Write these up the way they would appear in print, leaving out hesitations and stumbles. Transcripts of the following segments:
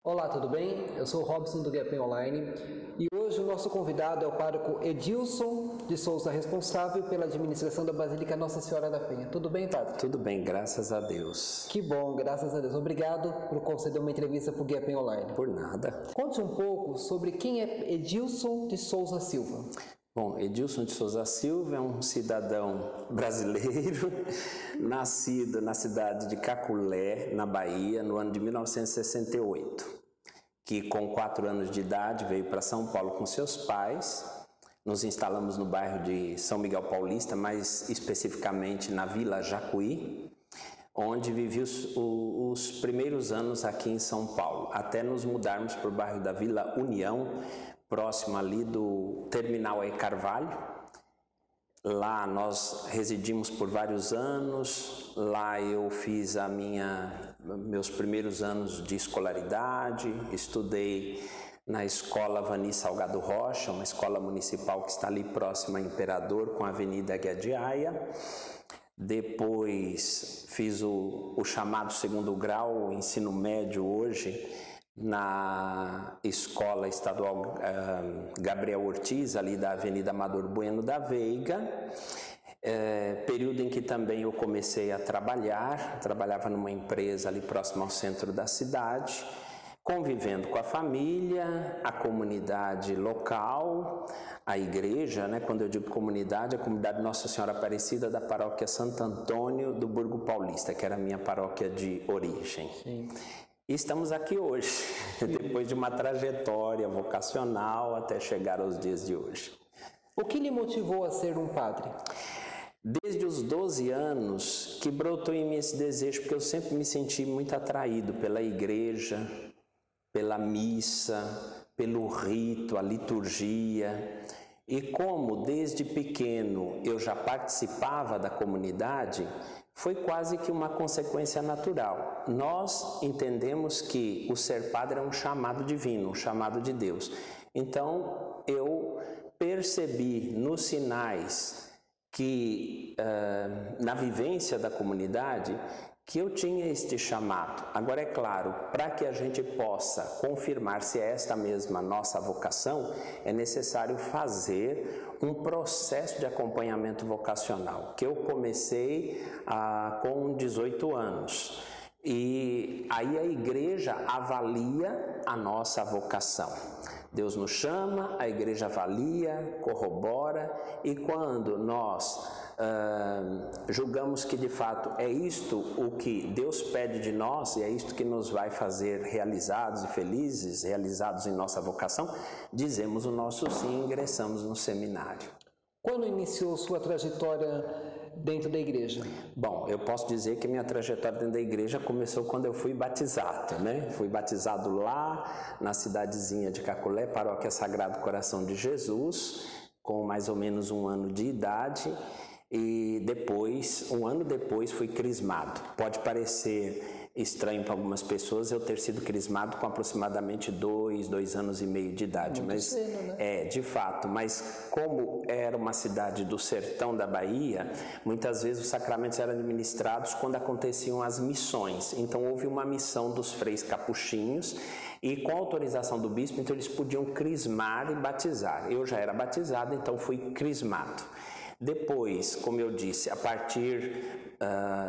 Olá, tudo bem? Eu sou o Robson do Guia Pen Online e hoje o nosso convidado é o pároco Edilson de Souza, responsável pela administração da Basílica Nossa Senhora da Penha. Tudo bem, padre? Tudo bem, graças a Deus. Que bom, graças a Deus. Obrigado por conceder uma entrevista para o Guia Pen Online. Por nada. Conte um pouco sobre quem é Edilson de Souza Silva. Bom, Edilson de Souza Silva é um cidadão brasileiro, nascido na cidade de Caculé, na Bahia, no ano de 1968, que com 4 anos de idade veio para São Paulo com seus pais. Nos instalamos no bairro de São Miguel Paulista, mais especificamente na Vila Jacuí, onde vivi os primeiros anos aqui em São Paulo, até nos mudarmos para o bairro da Vila União, próximo ali do Terminal E. Carvalho. Lá nós residimos por vários anos, lá eu fiz meus primeiros anos de escolaridade, estudei na Escola Vani Salgado Rocha, uma escola municipal que está ali próxima a Imperador, com a Avenida Guia de Aia. Depois fiz o chamado segundo grau, o ensino médio hoje, na Escola Estadual Gabriel Ortiz, ali da Avenida Amador Bueno da Veiga, período em que também eu comecei a trabalhava numa empresa ali próximo ao centro da cidade, convivendo com a família, a comunidade local, a igreja, né? Quando eu digo comunidade, a comunidade Nossa Senhora Aparecida da paróquia Santo Antônio do Burgo Paulista, que era a minha paróquia de origem. Sim. E estamos aqui hoje, depois de uma trajetória vocacional até chegar aos dias de hoje. O que lhe motivou a ser um padre? Desde os 12 anos que brotou em mim esse desejo, porque eu sempre me senti muito atraído pela igreja, pela missa, pelo rito, a liturgia. E como desde pequeno eu já participava da comunidade, foi quase que uma consequência natural. Nós entendemos que o ser padre é um chamado divino, um chamado de Deus. Então eu percebi nos sinais que na vivência da comunidade que eu tinha este chamado. Agora é claro, para que a gente possa confirmar se é esta mesma nossa vocação, é necessário fazer um processo de acompanhamento vocacional, que eu comecei com 18 anos. E aí a igreja avalia a nossa vocação. Deus nos chama, a igreja avalia, corrobora, e quando nós julgamos que de fato é isto o que Deus pede de nós e é isto que nos vai fazer realizados e felizes, realizados em nossa vocação, dizemos o nosso sim e ingressamos no seminário. Quando iniciou sua trajetória dentro da igreja? Bom, eu posso dizer que minha trajetória dentro da igreja começou quando eu fui batizado, né? Fui batizado lá na cidadezinha de Caculé, paróquia Sagrado Coração de Jesus, com mais ou menos 1 ano de idade. E depois, 1 ano depois, fui crismado. Pode parecer estranho para algumas pessoas eu ter sido crismado com aproximadamente 2 anos e meio de idade. Muito cedo, né? De fato, mas como era uma cidade do sertão da Bahia, muitas vezes os sacramentos eram administrados quando aconteciam as missões. Então houve uma missão dos freis capuchinhos e com autorização do bispo, então eles podiam crismar e batizar. Eu já era batizado, então fui crismado. Depois, como eu disse, a partir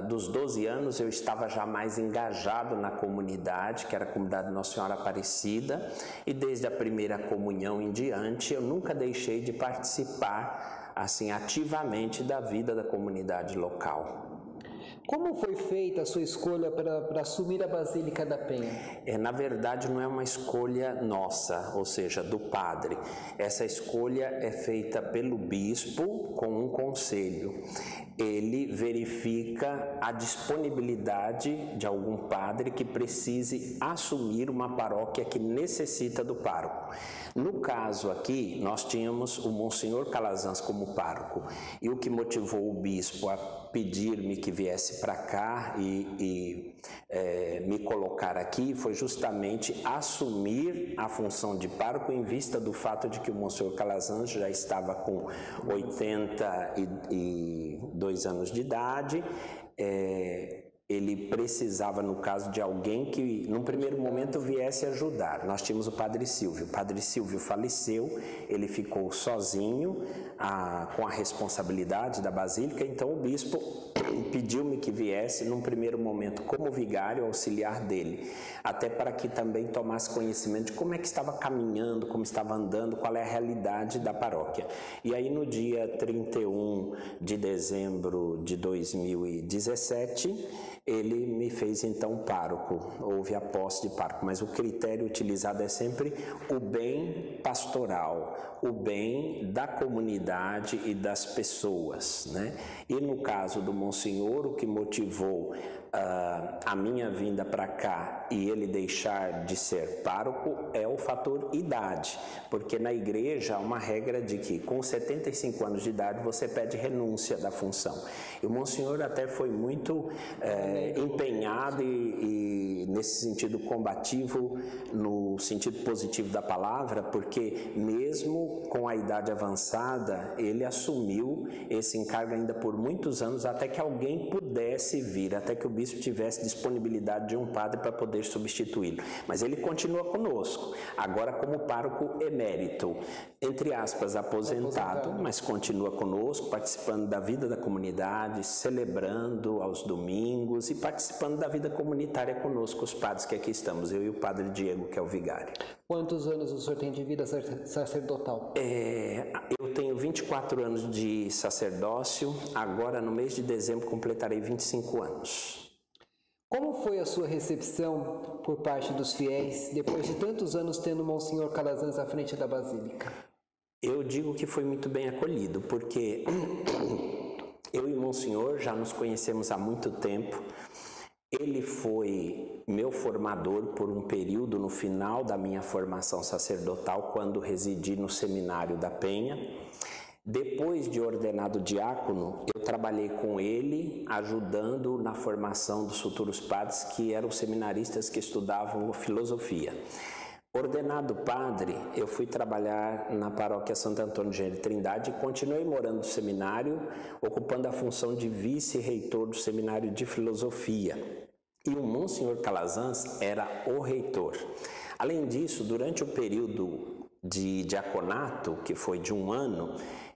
dos 12 anos eu estava já mais engajado na comunidade, que era a comunidade Nossa Senhora Aparecida, e desde a primeira comunhão em diante eu nunca deixei de participar assim ativamente da vida da comunidade local. Como foi feita a sua escolha para assumir a Basílica da Penha? Na verdade, não é uma escolha nossa, ou seja, do padre. Essa escolha é feita pelo bispo com um conselho. Ele verifica a disponibilidade de algum padre que precise assumir uma paróquia que necessita do pároco. No caso aqui, nós tínhamos o Monsenhor Calazans como pároco, e o que motivou o bispo a pedir-me que viesse para cá e me colocar aqui foi justamente assumir a função de pároco em vista do fato de que o Monsenhor Calazans já estava com 82 anos de idade, ele precisava, no caso, de alguém que, num primeiro momento, viesse ajudar. Nós tínhamos o Padre Silvio. O Padre Silvio faleceu, ele ficou sozinho, com a responsabilidade da Basílica, então o bispo pediu-me que viesse, num primeiro momento, como vigário auxiliar dele, até para que também tomasse conhecimento de como é que estava caminhando, como estava andando, qual é a realidade da paróquia. E aí, no dia 31 de dezembro de 2017, ele me fez então pároco, houve a posse de pároco, mas o critério utilizado é sempre o bem pastoral, o bem da comunidade e das pessoas, né? E no caso do Monsenhor, o que motivou a minha vinda para cá e ele deixar de ser pároco é o fator idade, porque na igreja há uma regra de que com 75 anos de idade você pede renúncia da função. E o Monsenhor até foi muito empenhado e nesse sentido combativo, no sentido positivo da palavra, porque mesmo com a idade avançada, ele assumiu esse encargo ainda por muitos anos, até que alguém pudesse vir, até que o bispo tivesse disponibilidade de um padre para poder substituí-lo. Mas ele continua conosco, agora como pároco emérito, entre aspas, aposentado, mas continua conosco, participando da vida da comunidade, celebrando aos domingos e participando da vida comunitária conosco, os padres que aqui estamos, eu e o Padre Diego, que é o vigário. Quantos anos o senhor tem de vida sacerdotal? Eu tenho 24 anos de sacerdócio, agora no mês de dezembro completarei 25 anos. Como foi a sua recepção por parte dos fiéis, depois de tantos anos tendo Monsenhor Calazans à frente da Basílica? Eu digo que foi muito bem acolhido, porque eu e o Monsenhor já nos conhecemos há muito tempo. Ele foi meu formador por um período no final da minha formação sacerdotal, quando residi no Seminário da Penha. Depois de ordenado diácono, eu trabalhei com ele, ajudando na formação dos futuros padres, que eram seminaristas que estudavam filosofia. Ordenado padre, eu fui trabalhar na paróquia Santo Antônio de Trindade e continuei morando no seminário, ocupando a função de vice-reitor do Seminário de Filosofia. E o Monsenhor Calazans era o reitor. Além disso, durante o período de diaconato, que foi de 1 ano,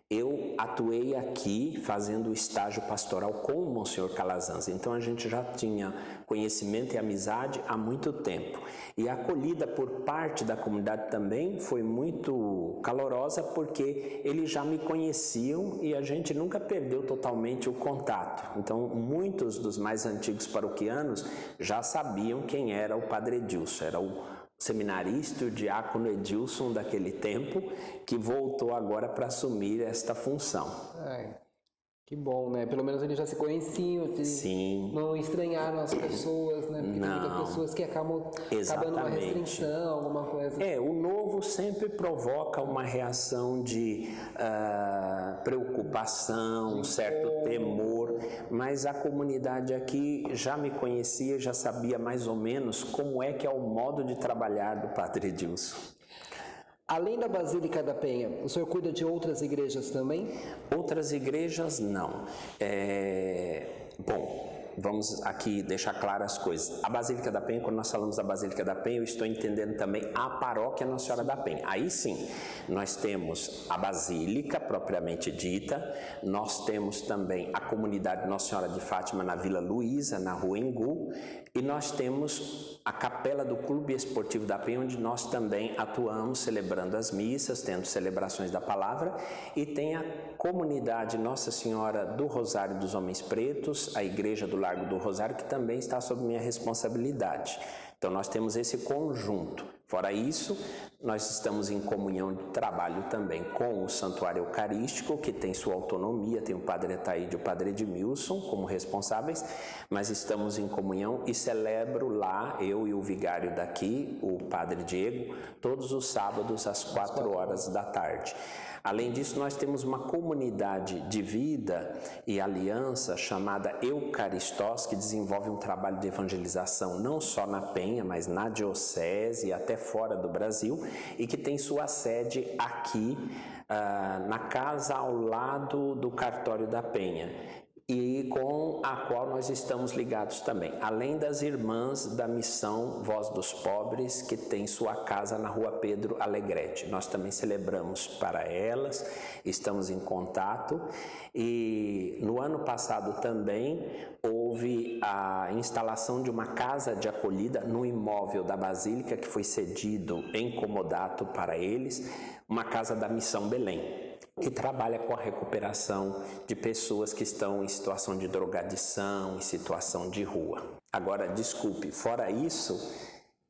eu atuei aqui fazendo o estágio pastoral com o Monsenhor Calazans. Então a gente já tinha conhecimento e amizade há muito tempo. E a acolhida por parte da comunidade também foi muito calorosa, porque eles já me conheciam e a gente nunca perdeu totalmente o contato. Então muitos dos mais antigos paroquianos já sabiam quem era o Padre Edilson, era o seminarista, o diácono Edilson daquele tempo, que voltou agora para assumir esta função. Que bom, né? Pelo menos eles já se conheciam, Sim. Não estranharam as pessoas, né? Porque tem muitas pessoas que acabam uma restrição, alguma coisa. O novo sempre provoca uma reação de preocupação, um certo temor, mas a comunidade aqui já me conhecia, já sabia mais ou menos como é que é o modo de trabalhar do Padre Edilson. Além da Basílica da Penha, o senhor cuida de outras igrejas também? Outras igrejas, não. Bom, vamos aqui deixar claras as coisas. A Basílica da Penha, quando nós falamos da Basílica da Penha, eu estou entendendo também a paróquia Nossa Senhora da Penha. Aí sim, nós temos a Basílica propriamente dita, nós temos também a comunidade Nossa Senhora de Fátima na Vila Luísa, na Rua Engu, e nós temos a capela do Clube Esportivo da Penha, onde nós também atuamos celebrando as missas, tendo celebrações da palavra, e tem a comunidade Nossa Senhora do Rosário dos Homens Pretos, a Igreja do Largo do Rosário, que também está sob minha responsabilidade. Então nós temos esse conjunto. Fora isso, nós estamos em comunhão de trabalho também com o Santuário Eucarístico, que tem sua autonomia, tem o Padre Ataíde e o Padre Edmilson como responsáveis, mas estamos em comunhão e celebro lá, eu e o vigário daqui, o Padre Diego, todos os sábados às 4h. Além disso, nós temos uma comunidade de vida e aliança chamada Eucaristós, que desenvolve um trabalho de evangelização não só na Penha, mas na diocese e até fora do Brasil, e que tem sua sede aqui na casa ao lado do cartório da Penha. e com a qual nós estamos ligados também, além das irmãs da missão Voz dos Pobres, que tem sua casa na Rua Pedro Alegrete. Nós também celebramos para elas, estamos em contato, e no ano passado também houve a instalação de uma casa de acolhida no imóvel da Basílica, que foi cedido em comodato para eles, uma casa da Missão Belém, que trabalha com a recuperação de pessoas que estão em situação de drogadição, em situação de rua. Agora, desculpe, fora isso,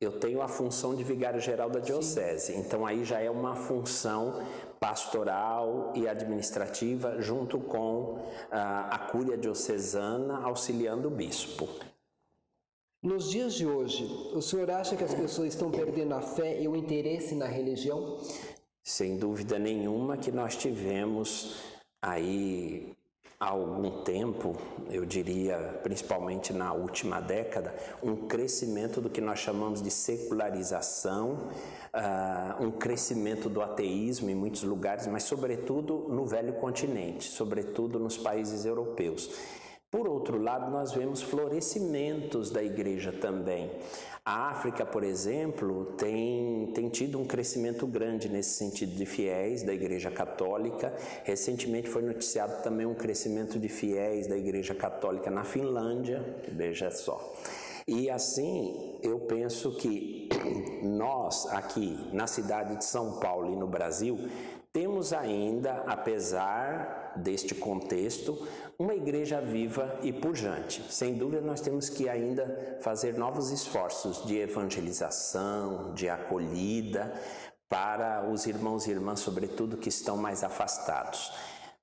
eu tenho a função de vigário-geral da Diocese, então aí já é uma função pastoral e administrativa junto com a Cúria Diocesana auxiliando o bispo. Nos dias de hoje, o senhor acha que as pessoas estão perdendo a fé e o interesse na religião? Sem dúvida nenhuma que nós tivemos aí há algum tempo, eu diria principalmente na última década, um crescimento do que nós chamamos de secularização, um crescimento do ateísmo em muitos lugares, mas sobretudo no velho continente, sobretudo nos países europeus. Por outro lado, nós vemos florescimentos da igreja também. A África, por exemplo, tem tido um crescimento grande nesse sentido de fiéis da Igreja Católica. Recentemente foi noticiado também um crescimento de fiéis da Igreja Católica na Finlândia, veja só. E assim, eu penso que nós aqui na cidade de São Paulo e no Brasil temos ainda, apesar deste contexto, uma igreja viva e pujante. Sem dúvida, nós temos que ainda fazer novos esforços de evangelização, de acolhida para os irmãos e irmãs, sobretudo, que estão mais afastados.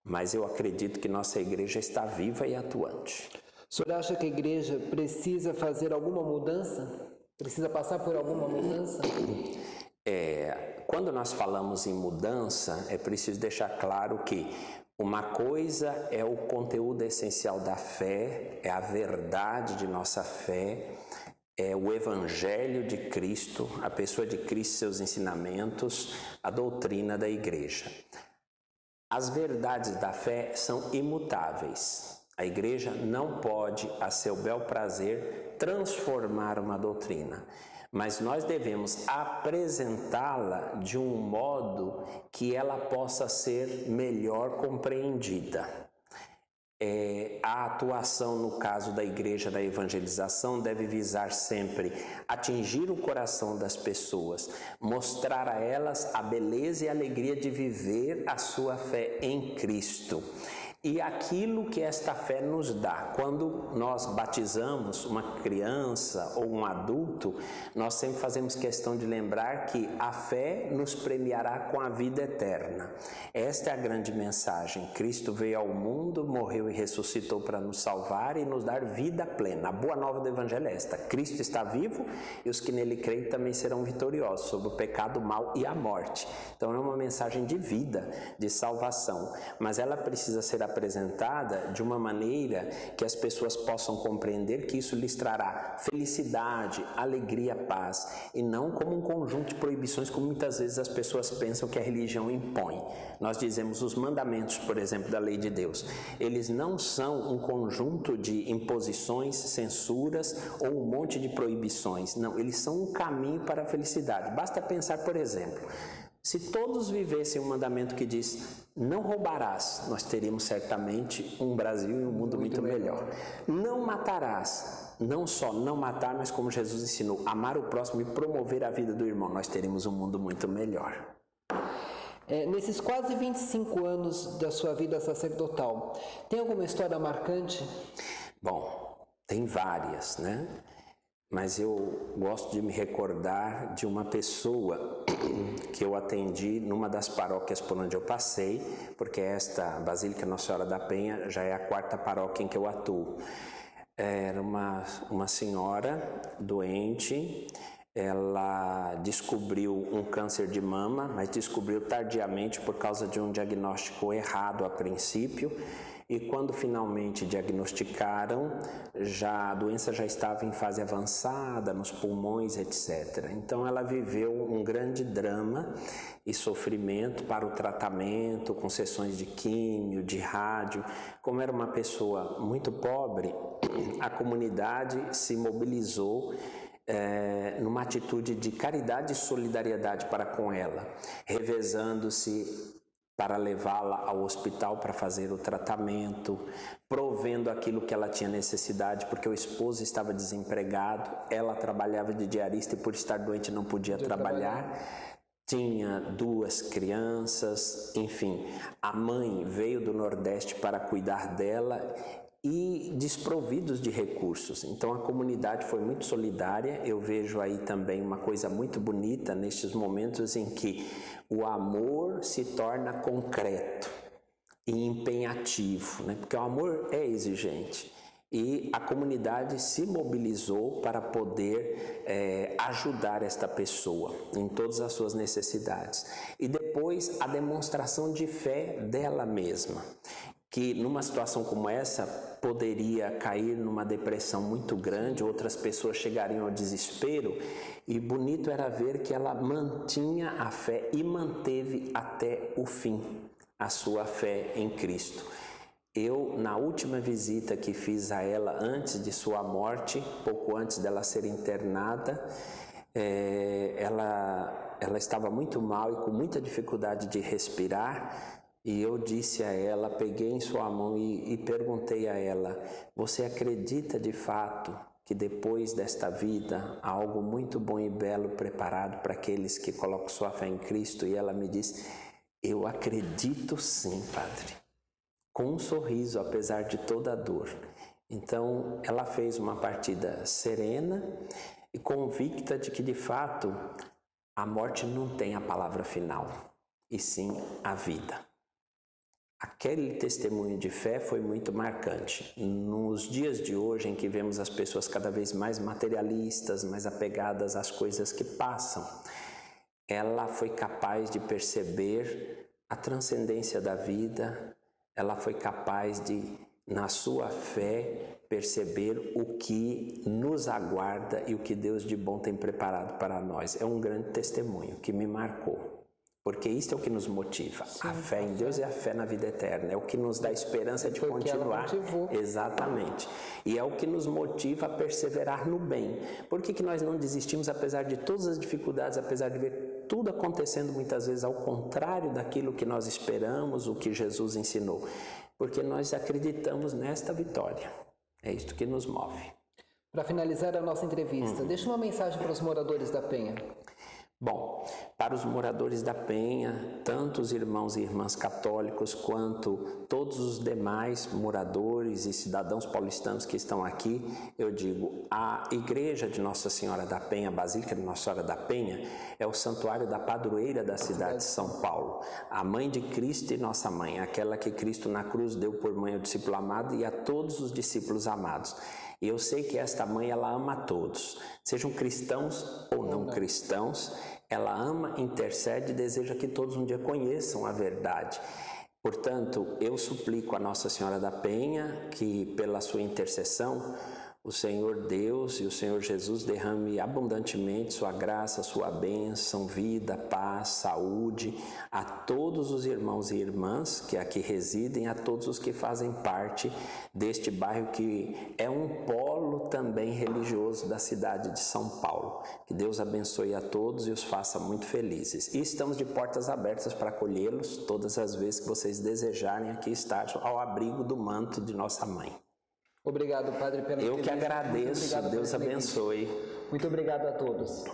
Mas eu acredito que nossa igreja está viva e atuante. O senhor acha que a igreja precisa fazer alguma mudança? Precisa passar por alguma mudança? Quando nós falamos em mudança, é preciso deixar claro que uma coisa é o conteúdo essencial da fé, é a verdade de nossa fé, é o Evangelho de Cristo, a pessoa de Cristo, seus ensinamentos, a doutrina da igreja. As verdades da fé são imutáveis. A igreja não pode, a seu bel prazer, transformar uma doutrina, mas nós devemos apresentá-la de um modo que ela possa ser melhor compreendida. A atuação, no caso da igreja da evangelização, deve visar sempre atingir o coração das pessoas, mostrar a elas a beleza e a alegria de viver a sua fé em Cristo. E aquilo que esta fé nos dá, quando nós batizamos uma criança ou um adulto, nós sempre fazemos questão de lembrar que a fé nos premiará com a vida eterna. Esta é a grande mensagem. Cristo veio ao mundo, morreu e ressuscitou para nos salvar e nos dar vida plena. A boa nova do Evangelho é esta: Cristo está vivo e os que nele creem também serão vitoriosos sobre o pecado, o mal e a morte. Então é uma mensagem de vida, de salvação, mas ela precisa ser apresentada de uma maneira que as pessoas possam compreender que isso lhes trará felicidade, alegria, paz, e não como um conjunto de proibições, como muitas vezes as pessoas pensam que a religião impõe. Nós dizemos os mandamentos, por exemplo, da lei de Deus, eles não são um conjunto de imposições, censuras ou um monte de proibições. Não, eles são um caminho para a felicidade. Basta pensar, por exemplo, se todos vivessem um mandamento que diz não roubarás, nós teríamos certamente um Brasil e um mundo muito melhor. Não matarás, não só não matar, mas como Jesus ensinou, amar o próximo e promover a vida do irmão, nós teríamos um mundo muito melhor. Nesses quase 25 anos da sua vida sacerdotal, tem alguma história marcante? Bom, tem várias, né? Mas eu gosto de me recordar de uma pessoa que eu atendi numa das paróquias por onde eu passei, porque esta Basílica Nossa Senhora da Penha já é a 4ª paróquia em que eu atuo. Era uma senhora doente, ela descobriu um câncer de mama, mas descobriu tardiamente por causa de um diagnóstico errado a princípio. e quando finalmente diagnosticaram, a doença já estava em fase avançada, nos pulmões, etc. Então ela viveu um grande drama e sofrimento para o tratamento, com sessões de químio, de rádio. Como era uma pessoa muito pobre, a comunidade se mobilizou numa atitude de caridade e solidariedade para com ela, revezando-se para levá-la ao hospital para fazer o tratamento, provendo aquilo que ela tinha necessidade, porque o esposo estava desempregado, ela trabalhava de diarista e por estar doente não podia trabalhar. Tinha 2 crianças, enfim, a mãe veio do Nordeste para cuidar dela e desprovidos de recursos. Então a comunidade foi muito solidária. Eu vejo aí também uma coisa muito bonita nestes momentos em que o amor se torna concreto e empenhativo, né? Porque o amor é exigente. E a comunidade se mobilizou para poder ajudar esta pessoa em todas as suas necessidades. E depois a demonstração de fé dela mesma, que numa situação como essa poderia cair numa depressão muito grande, outras pessoas chegariam ao desespero, e bonito era ver que ela mantinha a fé e manteve até o fim a sua fé em Cristo. Eu, na última visita que fiz a ela antes de sua morte, pouco antes dela ser internada, ela estava muito mal e com muita dificuldade de respirar, e eu disse a ela, peguei em sua mão e perguntei a ela: você acredita de fato que depois desta vida há algo muito bom e belo preparado para aqueles que colocam sua fé em Cristo? E ela me disse: eu acredito sim, Padre, com um sorriso, apesar de toda a dor. Então ela fez uma partida serena e convicta de que de fato a morte não tem a palavra final, e sim a vida. Aquele testemunho de fé foi muito marcante. Nos dias de hoje, em que vemos as pessoas cada vez mais materialistas, mais apegadas às coisas que passam, ela foi capaz de perceber a transcendência da vida, ela foi capaz de, na sua fé, perceber o que nos aguarda e o que Deus de bom tem preparado para nós. É um grande testemunho que me marcou. Porque isso é o que nos motiva. Sim, a fé em Deus e a fé na vida eterna. É o que nos dá esperança de continuar. Exatamente. E é o que nos motiva a perseverar no bem. Por que nós não desistimos apesar de todas as dificuldades, apesar de ver tudo acontecendo muitas vezes ao contrário daquilo que nós esperamos, o que Jesus ensinou? Porque nós acreditamos nesta vitória. É isto que nos move. Para finalizar a nossa entrevista, deixa uma mensagem para os moradores da Penha. Bom, para os moradores da Penha, tanto os irmãos e irmãs católicos quanto todos os demais moradores e cidadãos paulistanos que estão aqui, eu digo, a igreja de Nossa Senhora da Penha, a Basílica de Nossa Senhora da Penha, é o santuário da padroeira da cidade de São Paulo, a mãe de Cristo e nossa mãe, aquela que Cristo na cruz deu por mãe ao discípulo amado e a todos os discípulos amados. E eu sei que esta mãe, ela ama a todos, sejam cristãos ou não cristãos, ela ama, intercede e deseja que todos um dia conheçam a verdade. Portanto, eu suplico a Nossa Senhora da Penha que, pela sua intercessão, o Senhor Deus e o Senhor Jesus derrame abundantemente sua graça, sua bênção, vida, paz, saúde a todos os irmãos e irmãs que aqui residem, a todos os que fazem parte deste bairro que é um polo também religioso da cidade de São Paulo. Que Deus abençoe a todos e os faça muito felizes. E estamos de portas abertas para acolhê-los todas as vezes que vocês desejarem aqui estar ao abrigo do manto de nossa mãe. Obrigado, Padre, pela entrevista. Eu que agradeço. Deus abençoe. Muito obrigado a todos.